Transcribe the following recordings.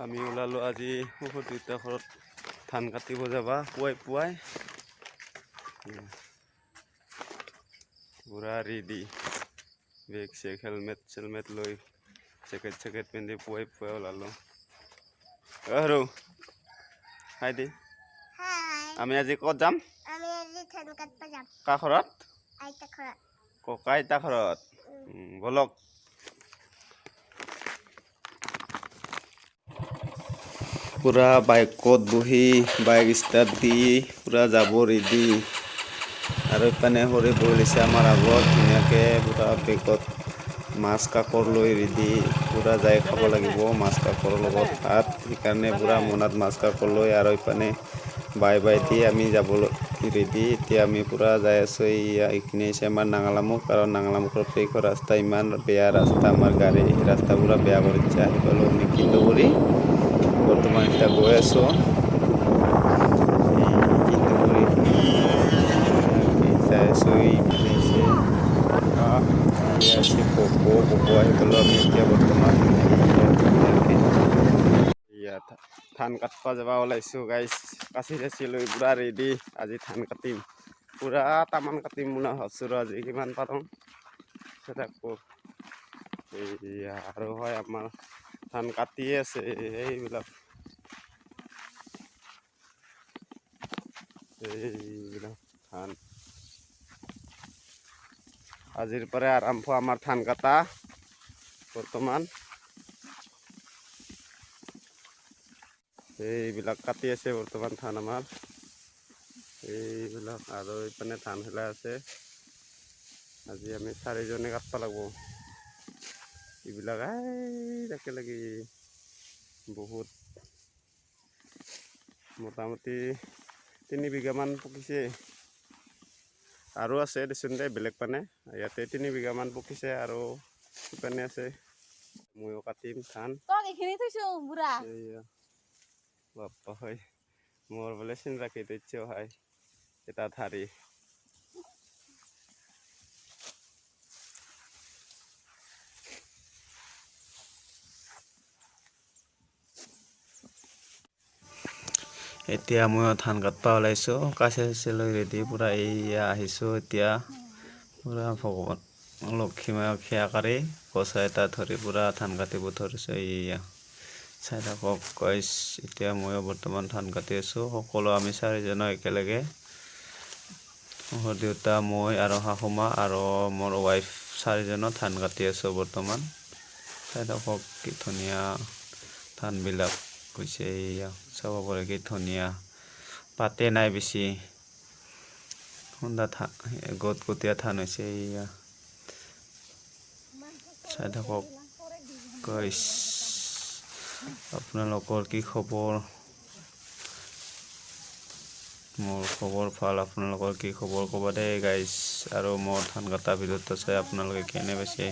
আমি ওলালো আজি দুটা ঘৰত ধান কাটিব যাবা পুৱাই পুৰা ৰেডি বেগ চেক হেলমেট লৈ জেকেট পিন্ধি পুৱাই ওলালো আৰু হাই দি আমি আজি ক'ত যাম কাৰ ঘৰত ককা আইতা ঘৰত বলক পুৰা বাইকত বহি বাইক ষ্টাৰ্ট দি পুৰা যাব ৰেডি আৰু ইপানে সৰি বহিছে আমাৰ আগত ধুনীয়াকৈ পুৰা বেগত মাছ কাকৰ লৈ ৰেডি পুৰা যাই খাব লাগিব মাছ কাকৰ লগত ভাত সেইকাৰণে পুৰা মনত মাছ কাকৰ লৈ আৰু ইপানে বাই দি আমি যাবলৈ ৰেডি এতিয়া আমি পুৰা যাই আছো এইখিনি হৈছে আমাৰ নাঙলামুখ কাৰণ নাঙলামুখৰ পেকৰ ৰাস্তা ইমান বেয়া ৰাস্তা আমাৰ গাড়ী ৰাস্তা পুৰা বেয়া কৰি দিছে আহি পালো আমি কিন্তু কৰি বৰ্তমান এতিয়া গৈ আছো ধান কাটবা যাবা ওলাইছো গাইছ কাচি লৈ পুৰা ৰেডি আজি ধান কাটিম পুৰা তামান কাটিম বুলি ভাবছো আজি কিমান পাৰোঁ আৰু হয় আমাৰ ধান কাটিয়ে আছে এইবিলাক ধান আজিৰ পৰা আৰম্ভ আমাৰ ধান কাটা বৰ্তমান এইবিলাক কাটি আছে বৰ্তমান ধান আমাৰ এইবিলাক আৰু এইপিনে ধান খেলা আছে আজি আমি 4 জনে কাটবা লাগব এইবিলাক একেলগে বহুত মোটামুটি 3 বিঘামান পকিছে আৰু আছে দেচোন দে বেলেগ পানে ইয়াতে 3 বিঘামান পকিছে আৰু ইপানে আছে ময়ো কাটিম ধান এইখিনি থৈছো বুঢ়া বাপ্পা হয় মোৰ বোলে চিন ৰাখি দিচ্ছ হয় এটা ধাৰি এতিয়া মই ধান কাটবা ওলাইছো কাছে লৈ ৰেডি পুৰা আহিছো এতিয়া পুৰা ভগৱান লক্ষ্মী মায়ক সেৱা কৰি কচা এটা ধৰি পুৰা ধান কাটিব ধৰিছে চাই থাকক গাইছ এতিয়া মই বৰ্তমান ধান কাটি আছো সকলো আমি 4 জন একেলগে মোৰ দেউতা মই আৰু শাহুমা আৰু মোৰ ওয়াইফ 4 জন ধান কাটি আছো বৰ্তমান চাই থাকক কি ধুনীয়া ধান বিলাক হৈছে চাব পাৰে কি ধুনীয়া পাতে নাই বেছি সুন্দা গটগটীয়া ধান হৈছে চাই থাকক গাইছ আপোনালোকৰ কি খবৰ মোৰ খবৰ ভাল আপোনালোকৰ কি খবৰ ক'বা দে গাইছ আৰু মোৰ ধান কাটা ভিডিঅ'টো চাই আপোনালোকে কেনে পাইছে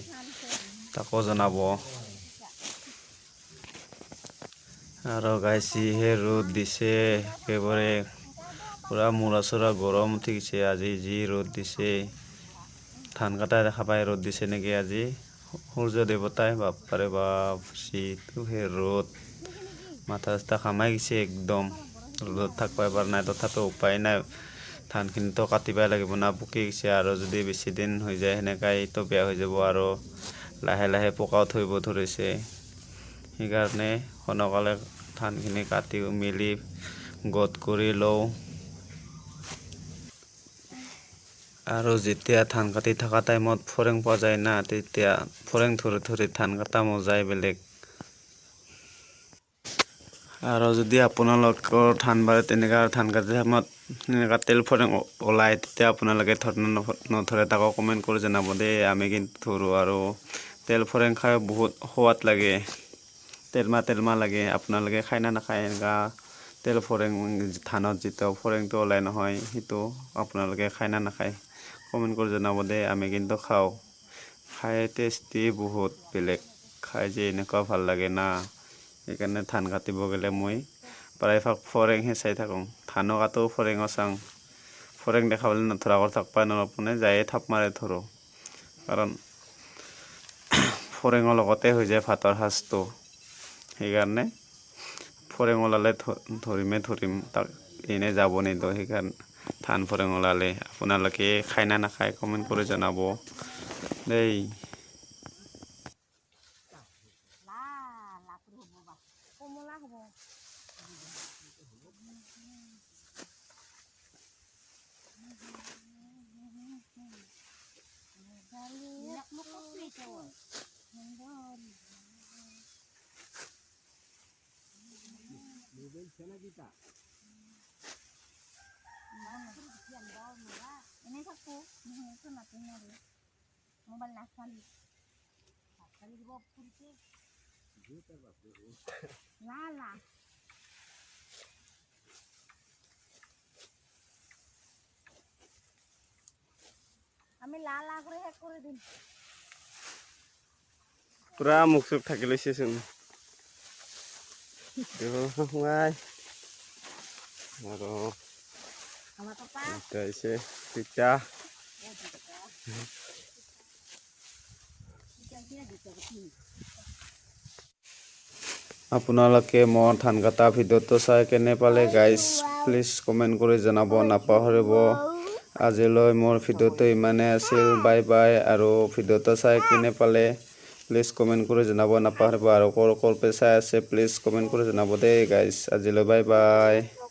তাকো জনাব আৰু গাইছ হে ৰ'দ দিছে একেবাৰে পুৰা মূৰা গৰম উঠি গৈছে আজি যি ৰ'দ দিছে ধান কাটা দেখা পাই ৰ'দ দিছে নেকি আজি সূৰ্য দেৱতাই বাপৰে বাপ যিটো হে ৰ'দ মাথা চাথা ঘামাই গৈছে একদম ৰ'দত থাকবা পাৰা নাই তথাপিও উপায় নাই ধানখিনিতো কাটিবই লাগিব না পকি গৈছে আৰু যদি বেছি দিন হৈ যায় সেনেকাই তো বেয়া হৈ যাব আৰু লাহে লাহে পকাও থইব ধৰিছে সেইকাৰণে সোনকালে ধানখিনি কাটি মেলি গদ কৰি লওঁ আৰু যেতিয়া ধান কাটি থকা টাইমত ফৰেং পোৱা যায় না তেতিয়া ফৰেং ধৰি ধান কাটা মজাই বেলেগ আৰু যদি আপোনালোকৰ ধান বাৰে তেনেকা ধান কাটি সময়ত এনেকা তেল ফৰেং ওলাই তেতিয়া আপোনালোকে নধৰে তাকো কমেন্ট কৰি জনাব দেই আমি কিন্তু ধৰো আৰু তেল ফৰেং খাই বহুত সোৱাদ লাগে তেলমা লাগে আপোনালোকে খাই না নাখায় এনেকা তেল ফৰেং ধানত যেটো ফৰেংটো ওলাই নহয় সেইটো আপোনালোকে খাই না নাখায় কমেন্ট কৰি জনাব দেই আমি কিন্তু খাওঁ খাই টেষ্টি বহুত বেলেগ খাই যে এনেকুৱা ভাল লাগে না সেইকাৰণে ধান কাটিব গ'লে মই প্ৰায়ভাগ ফৰেংহে চাই থাকোঁ ধানো কাটো ফৰেঙো চাওঁ ফৰেং দেখা পালে নধৰা কৰি থাকবা নৰপনে যায়ে থাপ মাৰে ধৰো কাৰণ ফৰেঙৰ লগতে হৈ যায় ভাতৰ সাজটো সেইকাৰণে ফৰেং ওলালে ধৰিম তাক এনে যাব নিদিওঁ সেইকাৰণে ধান ফৰেং ওলালে আপোনালোকে খায় না নাখায় কমেণ্ট কৰি জনাব দেই ini satu, ini itu nantinya deh. Mobile nasali, nasali di bawah kursi. Lala. Kami lala করে দিন পুরা মুখ চুখ থাকি লৈছেচোন সোমাই আৰু আমাৰ পাপা এটা হৈছে তিতা আপোনালোকে মোৰ ধান কটা ভিডিঅ'টো চাই কেনে পালে গাইজ প্লিজ কমেণ্ট কৰি জনাব নাপাহৰিব আজিলৈ মোৰ ভিডিঅ'টো ইমানে আছিল বাই বাই আৰু ভিডিঅ'টো চাই কেনে পালে প্লিজ কমেণ্ট কৰি জনাব নাপাহৰিব আৰু ক'ৰ চাই আছে প্লিজ কমেণ্ট কৰি জনাব দেই গাইজ আজিলৈ বাই বাই